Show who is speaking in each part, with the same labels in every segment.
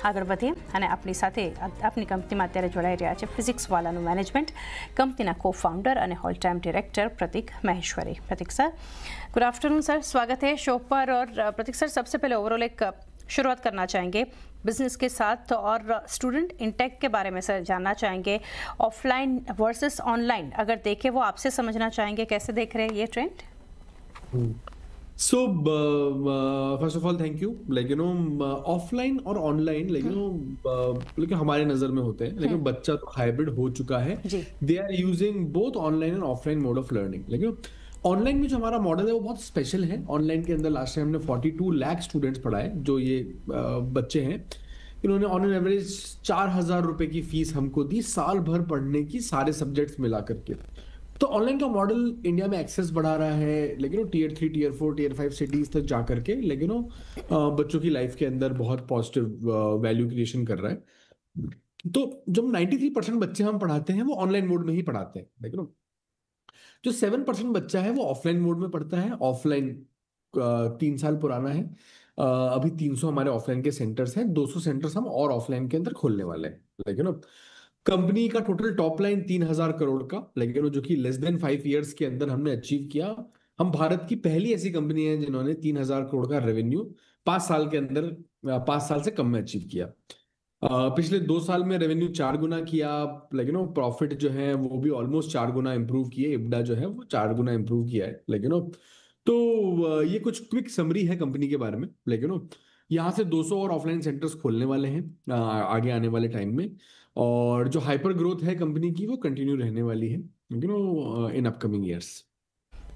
Speaker 1: આગળ વધીએ અને આપણી સાથે આપની કંપનીમાં અત્યારે જોડાઈ રહ્યા છે ફિઝિક્સવાલાનું મેનેજમેન્ટ કંપનીના કો फाउंडर અને होल टाइम डायरेक्टर प्रतीक माहेश्वरी। प्रतीक सर, गुड आफ्टरनून सर, स्वागत है शो पर। और प्रतीक सर, सबसे पहले ओवरऑल एक शुरुआत करना चाहेंगे बिजनेस के साथ और स्टूडेंट इंटेक के बारे में सर जानना चाहेंगे। ऑफलाइन वर्सेस ऑनलाइन अगर देखें वो आपसे समझना चाहेंगे, कैसे देख रहे हैं ये trend?
Speaker 2: So first of all thank you, offline और online लेकिन हमारे नजर में होते हैं, लेकिन बच्चा तो हाइब्रिड हो चुका है। They are using both online and offline mode of learning. लेकिन ऑनलाइन में जो हमारा मॉडल है वो बहुत स्पेशल है। ऑनलाइन के अंदर लास्ट टाइम हमने 42 लाख स्टूडेंट्स पढ़ाए, जो ये बच्चे हैं इन्होंने ऑन एन एवरेज 4,000 रुपए की फीस हमको दी साल भर पढ़ने की, सारे सब्जेक्ट्स मिला करके। तो ऑनलाइन का मॉडल इंडिया में एक्सेस बढ़ा रहा है, लेकिन वो टियर 3, टियर 4, टियर 5 सिटीज तक जा करके, लेकिन वो बच्चों की लाइफ के अंदर बहुत पॉजिटिव वैल्यू क्रिएशन कर रहा है। तो जब 93% बच्चे हम पढ़ाते हैं वो ऑनलाइन मोड में ही पढ़ाते हैं, लेकिन जो 7% बच्चा है वो ऑफलाइन मोड में पढ़ता है। ऑफलाइन 3 साल पुराना है। अभी 300 हमारे ऑफलाइन के सेंटर्स हैं, 200 सेंटर्स हम और ऑफलाइन के अंदर खोलने वाले हैं। लेकिन कंपनी का टोटल टॉप लाइन 3,000 करोड़ का, लेकिन जो कि लेस देन 5 इयर्स के अंदर हमने अचीव किया। हम भारत की पहली ऐसी कंपनी है जिन्होंने 3,000 करोड़ का रेवेन्यू 5 साल के अंदर 5 साल से कम में अचीव किया। पिछले 2 साल में रेवेन्यू 4 गुना किया, लेकिन प्रॉफिट जो है वो भी ऑलमोस्ट 4 गुना इंप्रूव किए। इब्डा जो है वो 4 गुना इंप्रूव किया है। लेकिन तो ये कुछ क्विक समरी है कंपनी के बारे में। लेकिन यहाँ से 200 और ऑफलाइन सेंटर्स खोलने वाले हैं आगे आने वाले टाइम में, और जो हाइपर ग्रोथ है कंपनी की वो कंटिन्यू रहने वाली है in upcoming years.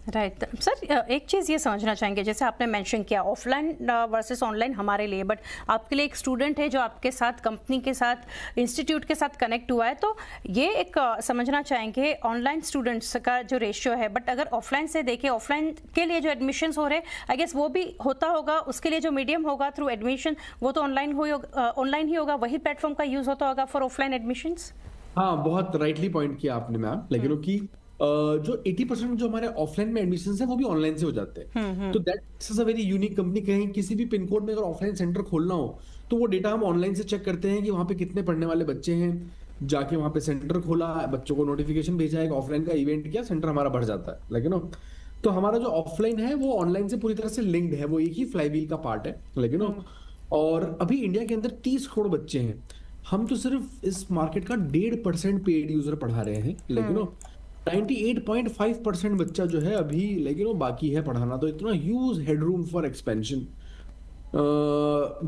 Speaker 1: Right sir, एक चीज़ ये समझना चाहेंगे, जैसे आपने मेंशन किया ऑफलाइन वर्सेस ऑनलाइन हमारे लिए, बट आपके लिए एक स्टूडेंट है जो आपके साथ कंपनी के साथ इंस्टीट्यूट के साथ कनेक्ट हुआ है, तो ये एक समझना चाहेंगे ऑनलाइन स्टूडेंट्स का जो रेशियो है। बट अगर ऑफलाइन से देखें, ऑफलाइन के लिए जो एडमिशन्स हो रहे हैं, आई गेस वो भी होता होगा, उसके लिए जो मीडियम होगा थ्रू एडमिशन वो तो ऑनलाइन ही होगा, वही प्लेटफॉर्म का यूज होता होगा फॉर ऑफलाइन एडमिशन्स।
Speaker 2: हाँ, बहुत राइटली पॉइंट किया आपने मैम। लेकिन कि जो 80% जो हमारे ऑफलाइन में एडमिशंस है वो भी ऑनलाइन से हो जाते हैं। तो that's a very unique company. कहीं किसी भी पिन कोड में अगर ऑफलाइन सेंटर खोलना हो तो वो डेटा हम ऑनलाइन से चेक करते हैं कि वहाँ पे कितने पढ़ने वाले बच्चे हैं। जाके वहाँ पे सेंटर खोला, बच्चों को नोटिफिकेशन भेजा है, ऑफलाइन का इवेंट किया, सेंटर हमारा बढ़ जाता है। लेकिन तो हमारा जो ऑफलाइन है वो ऑनलाइन से पूरी तरह से लिंक्ड है, वो एक ही फ्लाईव्हील का पार्ट है। लेकिन और अभी इंडिया के अंदर 30 करोड़ बच्चे हैं। हम तो सिर्फ इस मार्केट का 1.5% पेड यूजर पढ़ा रहे हैं, लेकिन 98.5% बच्चा जो है अभी, लेकिन वो बाकी है पढ़ाना। तो इतना huge headroom for expansion.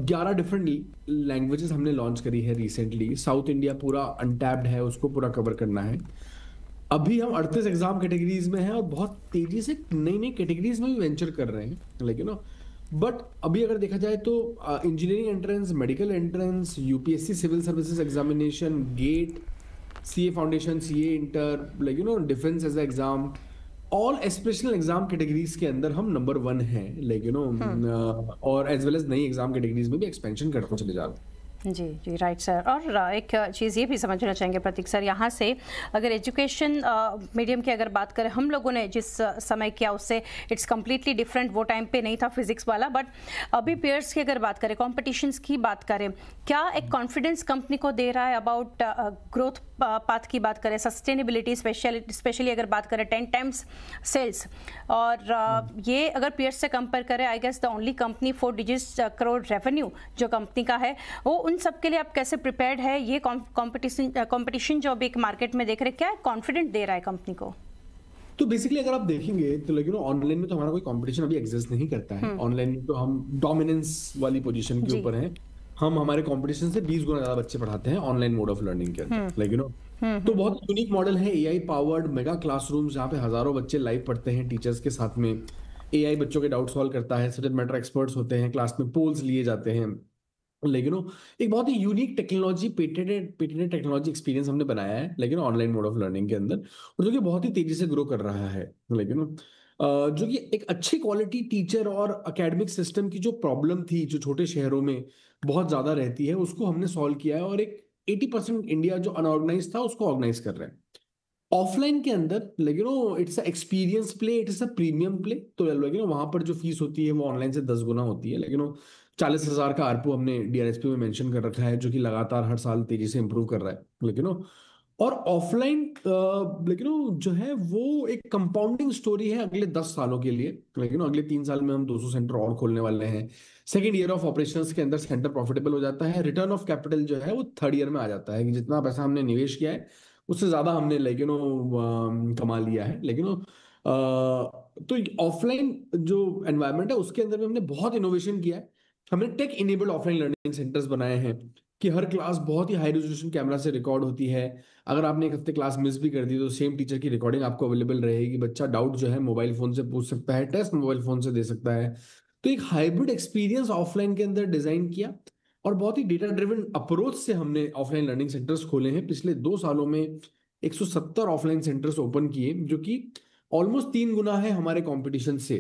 Speaker 2: 11 different languages हमने लॉन्च करी है रिसेंटली। साउथ इंडिया पूरा अनटैप्ड है, उसको पूरा कवर करना है। अभी हम 38 एग्जाम कैटेगरीज में हैं और बहुत तेजी से नई नई कैटेगरीज में भी वेंचर कर रहे हैं। लेकिन बट अभी अगर देखा जाए तो engineering entrance, medical entrance, UPSC civil services examination, GATE, CA foundation, CA inter, defence as exam, all aspirational exam categories के अंदर हम नंबर 1 हैं। लेकिन और एज वेल एज नई एग्जाम कैटेगरीज में भी एक्सपेंशन करते चले जा रहे हैं।
Speaker 1: जी जी, राइट सर। और एक चीज़ ये भी समझना चाहेंगे प्रतीक सर, यहाँ से अगर एजुकेशन मीडियम की अगर बात करें, हम लोगों ने जिस समय किया उससे इट्स कम्प्लीटली डिफरेंट। वो टाइम पे नहीं था फिजिक्स वाला, बट अभी पेयर्स की अगर बात करें, कॉम्पिटिशन्स की बात करें, क्या एक कॉन्फिडेंस कंपनी को दे रहा है अबाउट ग्रोथ पाथ की बात करें, सस्टेनेबिलिटी, स्पेशली अगर बात करें 10 टाइम्स सेल्स, और ये अगर पेयर्स से कंपेयर करें, I guess the only company 4 digits crore revenue जो कंपनी का है, वो उन सब के लिए आप कैसे प्रिपेयर्ड है? ये कंपटीशन जो अभी एक मार्केट में देख रहे हैं, क्या कॉन्फिडेंट दे रहा है कंपनी को?
Speaker 2: तो बेसिकली अगर आप देखेंगे तो लेकिन ऑनलाइन में तो हमारा कोई कंपटीशन अभी एग्जिस्ट नहीं करता है। ऑनलाइन में तो हम डोमिनेंस वाली पोजीशन के ऊपर हैं। हम हमारे कंपटीशन से 20 गुना ज्यादा बच्चे पढ़ाते हैं ऑनलाइन मोड ऑफ लर्निंग के अंदर। लेकिन तो बहुत यूनिक मॉडल है, एआई पावर्ड मेगा क्लासरूम्स, जहाँ पे हजारों बच्चे लाइव पढ़ते हैं टेचर्स के साथ में। एआई बच्चों के डाउट सॉल्व करता है, सब्जेक्ट मैटर एक्सपर्ट्स होते हैं, क्लास में पोल्स लिए जाते हैं। लेकिन एक बहुत ही unique technology, patented technology experience हमने बनाया है, लेकिन ऑनलाइन मोड ऑफ लर्निंग के अंदर, और जो कि बहुत ही तेजी से ग्रो कर रहा है। लेकिन जो कि एक अच्छी क्वालिटी टीचर और एकेडमिक सिस्टम की जो प्रॉब्लम थी, जो छोटे शहरों में बहुत ज्यादा रहती है, उसको हमने सॉल्व किया है। और एक 80% इंडिया जो अनऑर्गेनाइज था उसको ऑर्गेनाइज कर रहे हैं ऑफलाइन के अंदर। लेकिन it's experience play, it's a premium play. तो लेकिन वहां पर जो फीस होती है वो ऑनलाइन से 10 गुना होती है। लेकिन 40,000 का आरपू हमने डीआरएसपी में मेंशन कर रखा है, जो कि लगातार हर साल तेजी से इंप्रूव कर रहा है, लेकिन और ऑफलाइन लेकिन जो है वो एक कंपाउंडिंग स्टोरी है अगले 10 सालों के लिए, लेकिन अगले 3 साल में हम 200 सेंटर और खोलने वाले हैं। सेकेंड ईयर ऑफ ऑपरेशंस के अंदर सेंटर प्रॉफिटेबल हो जाता है, रिटर्न ऑफ कैपिटल जो है वो थर्ड ईयर में आ जाता है कि जितना पैसा हमने निवेश किया है उससे ज्यादा हमने कमा लिया है। लेकिन तो ऑफलाइन जो एनवायरनमेंट है उसके अंदर में हमने बहुत इनोवेशन किया है। हमने tech enabled offline learning centres बनाए हैं कि हर क्लास बहुत ही हाई रेजोल्यूशन कैमरा से रिकॉर्ड होती है। अगर आपने एक हफ्ते क्लास मिस भी कर दी तो सेम टीचर की रिकॉर्डिंग आपको अवेलेबल रहेगी। बच्चा डाउट जो है मोबाइल फोन से पूछ सकता है, टेस्ट मोबाइल फोन से दे सकता है। तो एक हाइब्रिड एक्सपीरियंस ऑफलाइन के अंदर डिजाइन किया और बहुत ही डेटा ड्रिवन अप्रोच से हमने ऑफलाइन लर्निंग सेंटर्स खोले हैं। पिछले 2 सालों में 170 ऑफलाइन सेंटर्स ओपन किए, जो कि ऑलमोस्ट 3 गुना है हमारे कंपटीशन से।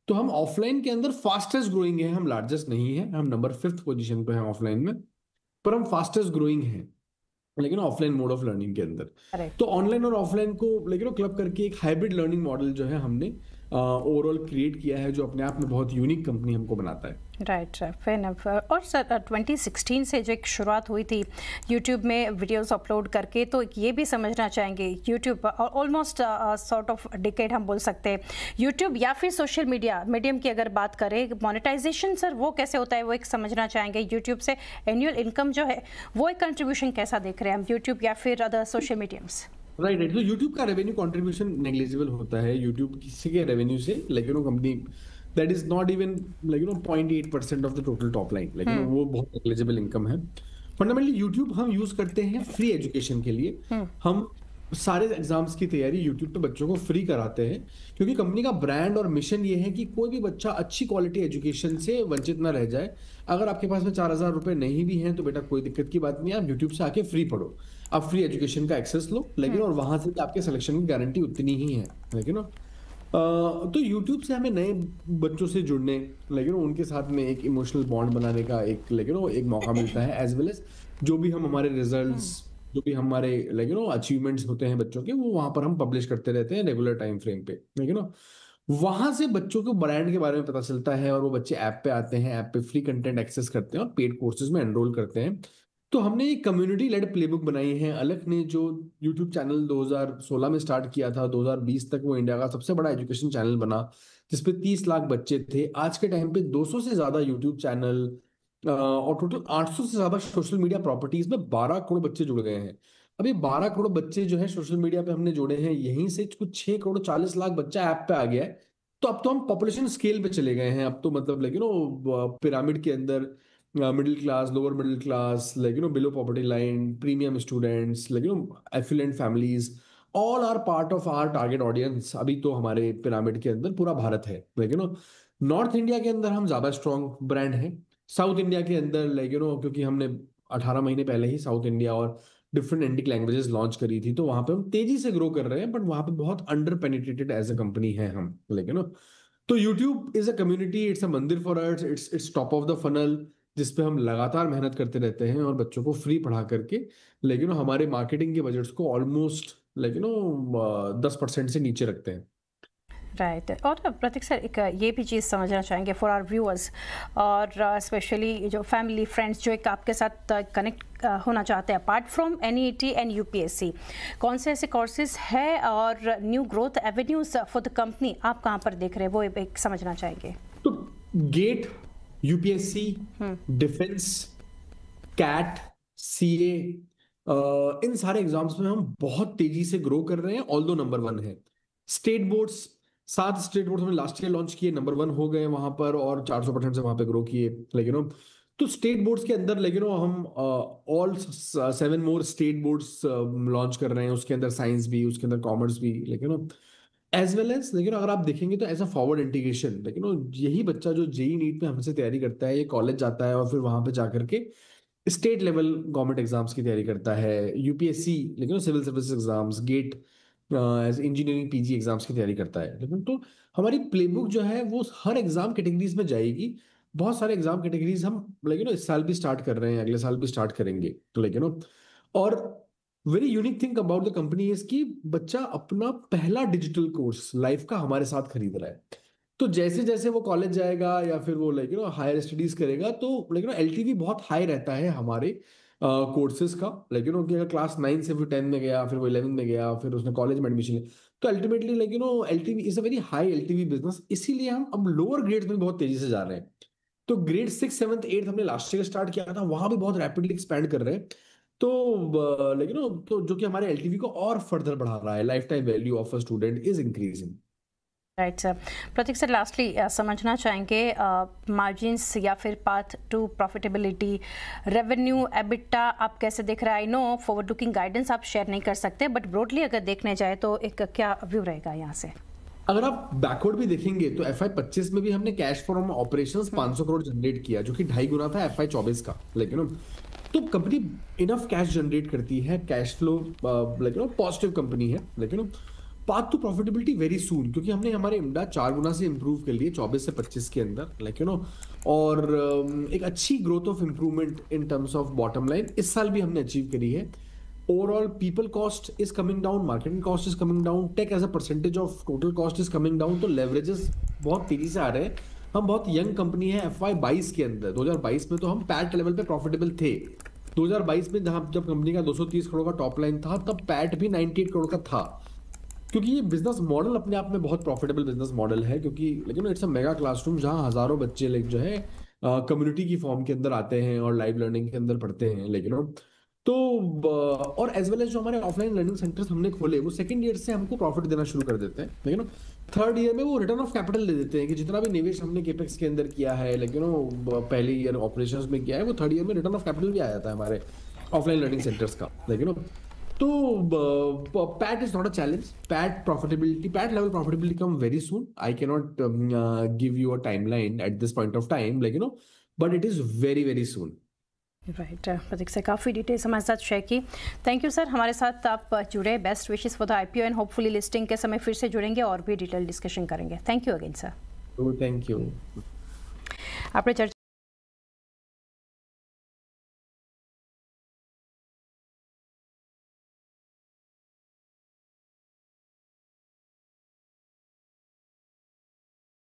Speaker 2: तो हम ऑफलाइन के अंदर फास्टेस्ट ग्रोइंग है, हम लार्जेस्ट नहीं है, हम नंबर 5th पोजीशन पे हैं ऑफलाइन में, पर हम फास्टेस्ट ग्रोइंग हैं लेकिन ऑफलाइन मोड ऑफ लर्निंग के अंदर। तो ऑनलाइन और ऑफलाइन को लेकिन क्लब करके एक हाइब्रिड लर्निंग मॉडल जो है हमने ओवरऑल क्रिएट किया है, जो अपने आप में बहुत यूनिक कंपनी हमको बनाता है।
Speaker 1: Right, fair enough. और सर 2016 से जो एक शुरुआत हुई थी यूट्यूब में वीडियोस अपलोड करके, तो ये भी समझना चाहेंगे YouTube almost sort of decade हम बोल सकते हैं, यूट्यूब या फिर सोशल मीडियम की अगर बात करें, मोनेटाइजेशन सर वो कैसे होता है वो एक समझना चाहेंगे। यूट्यूब से एनुअल इनकम जो है वो एक कंट्रीब्यूशन कैसा देख रहे हैं हम, यूट्यूब या फिर अदर सोशल मीडियम्स?
Speaker 2: राइट। तो यूट्यूब का रेवेन्यू कंट्रीब्यूशन नेग्लिजिबल होता है यूट्यूब किसी के रेवेन्यू से, लेकिन वो company that is not even 0.8% of the total top line, लेकिन वो बहुत नेग्लिजिबल इनकम है। फंडामेंटली यूट्यूब हम यूज करते हैं फ्री एजुकेशन के लिए। हम सारे एग्जाम्स की तैयारी यूट्यूब पे बच्चों को फ्री कराते हैं, क्योंकि कंपनी का ब्रांड और मिशन ये है कि कोई भी बच्चा अच्छी क्वालिटी एजुकेशन से वंचित ना रह जाए। अगर आपके पास में 4,000 रुपए नहीं भी हैं तो बेटा कोई दिक्कत की बात नहीं है, आप यूट्यूब से आके फ्री पढ़ो, आप फ्री एजुकेशन का एक्सेस लो, लेकिन और वहां से आपके सिलेक्शन की गारंटी उतनी ही है। लेकिन तो यूट्यूब से हमें नए बच्चों से जुड़ने, लेकिन उनके साथ में एक इमोशनल बॉन्ड बनाने का एक मौका मिलता है, एज वेल एज जो भी हम हमारे रिजल्ट्स, जो भी हमारे अचीवमेंट्स होते हैं बच्चों के, वो वहां पर हम पब्लिश करते रहते हैं रेगुलर टाइम फ्रेम पे। वहां से बच्चों को ब्रांड के बारे में पता चलता है और वो बच्चे ऐप पे आते हैं, ऐप पे फ्री कंटेंट एक्सेस करते हैं और पेड कोर्सेज में एनरोल करते हैं। तो हमने एक कम्युनिटी लेड प्लेबुक बनाई है। अलख ने जो यूट्यूब चैनल 2016 में स्टार्ट किया था, 2020 तक वो इंडिया का सबसे बड़ा एजुकेशन चैनल बना, जिसपे 30 लाख बच्चे थे। आज के टाइम पे 200 से ज्यादा यूट्यूब चैनल और टोटल 800 से ज्यादा सोशल मीडिया प्रॉपर्टीज में 12 करोड़ बच्चे जुड़ गए हैं। अब ये 12 करोड़ बच्चे जो है सोशल मीडिया पे हमने जोड़े हैं, यहीं से कुछ 6 करोड़ 40 लाख बच्चा ऐप पे आ गया है। तो अब तो हम पॉपुलेशन स्केल पे चले गए हैं। अब तो पिरामिड के अंदर middle class, lower middle class, below poverty line, premium students, affluent families, all are part of our target audience. अभी तो हमारे पिरामिड के अंदर पूरा भारत है। नॉर्थ इंडिया के अंदर हम ज्यादा स्ट्रॉन्ग ब्रांड है। साउथ इंडिया के अंदर क्योंकि हमने 18 महीने पहले ही साउथ इंडिया और डिफरेंट इंडिक लैंग्वेजेस लॉन्च करी थी, तो वहां पे हम तेजी से ग्रो कर रहे हैं, बट वहां पे बहुत under penetrated as a company है हम। तो YouTube is a community, it's a mandir for us, it's top of the funnel, जिसपे हम लगातार मेहनत करते रहते हैं और बच्चों को फ्री पढ़ा करके हमारे मार्केटिंग के बजट्स को ऑलमोस्ट 10% से नीचे रखते हैं।
Speaker 1: राइट। और प्रतीक सर एक ये भी चीज़ समझना चाहेंगे फॉर आवर व्यूअर्स, और स्पेशली जो फैमिली फ्रेंड्स जो एक आपके साथ कनेक्ट होना चाहते हैं apart from NEET and UPSC, कौन से ऐसे कोर्सेज है और new growth avenues for the company आप कहाँ पर देख रहे हैं, वो एक समझना चाहेंगे।
Speaker 2: तो GATE, UPSC, defence, CAT, CA, इन सारे एग्जाम्स में हम बहुत तेजी से ग्रो कर रहे हैं, ऑल्दो नंबर 1 है। स्टेट बोर्ड्स, 7 स्टेट बोर्ड हमने लास्ट ईयर लॉन्च किए, नंबर 1 हो गए वहां पर और 400% से वहां पे ग्रो किए। तो स्टेट बोर्ड्स के अंदर हम all 7 more state boards launch कर रहे हैं, उसके अंदर साइंस भी, उसके अंदर कॉमर्स भी, एज वेल एज अगर आप देखेंगे तो ऐसा फॉरवर्ड इंटीग्रेशन, यही बच्चा जो जेई नीट में हमसे तैयारी करता है, ये कॉलेज जाता है और फिर वहां पे जाकर के स्टेट लेवल गवर्नमेंट एग्जाम्स की तैयारी करता है, UPSC civil service exams, GATE engineering PG exams की तैयारी करता है। तो हमारी प्लेबुक जो है वो हर एग्जाम कैटेगरीज में जाएगी। बहुत सारे एग्जाम कैटेगरीज हम इस साल भी स्टार्ट कर रहे हैं, अगले साल भी स्टार्ट करेंगे। तो और very unique thing about the company is कि बच्चा अपना पहला डिजिटल कोर्स लाइफ का हमारे साथ खरीद रहा है। तो तो जैसे जैसे वो कॉलेज जाएगा या फिर वो हायर स्टडीज करेगा, तो एलटीवी बहुत हाई रहता है हमारे कोर्सेज का। कि अगर क्लास 9 से फिर 10 में गया, फिर वो 11 में गया, फिर उसने कॉलेज में एडमिशन लिया, तो ultimately LTV is a very high LTV business. इसीलिए हम अब लोअर ग्रेड्स में बहुत तेजी से जा रहे हैं। तो ग्रेड 6, 7, 8 हमने लास्ट ईयर स्टार्ट किया था, वहां भी बहुत रैपिडली एक्सपैंड कर रहे हैं। तो तो जो कि हमारे एलटीवी को और फर्दर बढ़ा रहा है। Life time value of a student is increasing.
Speaker 1: Right sir. Pratik sir, lastly समझना चाहेंगे मार्जिन्स या फिर path to profitability, revenue, EBITDA आप कैसे देख रहे हैं? I know forward looking guidance आप शेयर नहीं कर सकते, बट ब्रॉडली अगर देखने जाए तो एक क्या व्यू रहेगा यहाँ से?
Speaker 2: अगर आप बैकवर्ड भी देखेंगे तो FY 25 में भी हमने cash from operations 500 crore generate किया, जो कि 2.5 गुना था FY 24 का। तो कंपनी इनफ कैश जनरेट करती है, कैश फ्लो पॉजिटिव कंपनी है। Path to profitability very soon, क्योंकि हमने हमारे इमडा 4 गुना से इंप्रूव कर लिए 24 से 25 के अंदर। और एक अच्छी growth of improvement in terms of bottom line इस साल भी हमने अचीव करी है। Overall people cost is coming down, marketing cost is coming down, tech as a percentage of total cost is coming down. तो लेवरेजेस बहुत तेजी से आ रहे हैं। हम बहुत यंग कंपनी है। FY 22 के अंदर 2022 में तो हम पैट लेवल पे प्रॉफिटेबल थे। 2022 में जब कंपनी का 230 करोड़ का टॉप लाइन था, तब पैट भी 98 करोड़ का था। क्योंकि ये बिजनेस मॉडल अपने आप में बहुत प्रॉफिटेबल बिजनेस मॉडल है। क्योंकि इट्स अ मेगा क्लासरूम, जहां हजारों बच्चे जो है कम्युनिटी की फॉर्म के अंदर आते हैं और लाइव लर्निंग के अंदर पढ़ते हैं। तो और एज वेल एज जो हमारे ऑफलाइन लर्निंग सेंटर्स हमने खोले, वो सेकंड ईयर से हमको प्रॉफिट देना शुरू कर देते हैं। थर्ड ईयर में वो रिटर्न ऑफ कैपिटल दे देते हैं कि जितना भी निवेश हमने केपेक्स के अंदर किया है, पहले ईयर ऑपरेशंस में किया है, वो थर्ड ईयर में रिटर्न ऑफ कैपिटल भी आ जाता है हमारे ऑफलाइन लर्निंग सेंटर्स का। तो PAT is not a challenge. PAT level profitability come very soon. I cannot give you a timeline at this point of time, but it is very, very soon.
Speaker 1: Right. Prateek से काफ़ी details हमारे साथ share की। Thank you sir, हमारे साथ आप जुड़े। Best wishes for the IPO and hopefully listing के समय फिर से जुड़ेंगे और भी डिटेल डिस्कशन करेंगे। Thank you again sir.
Speaker 2: Thank you.
Speaker 1: आपने चर्चा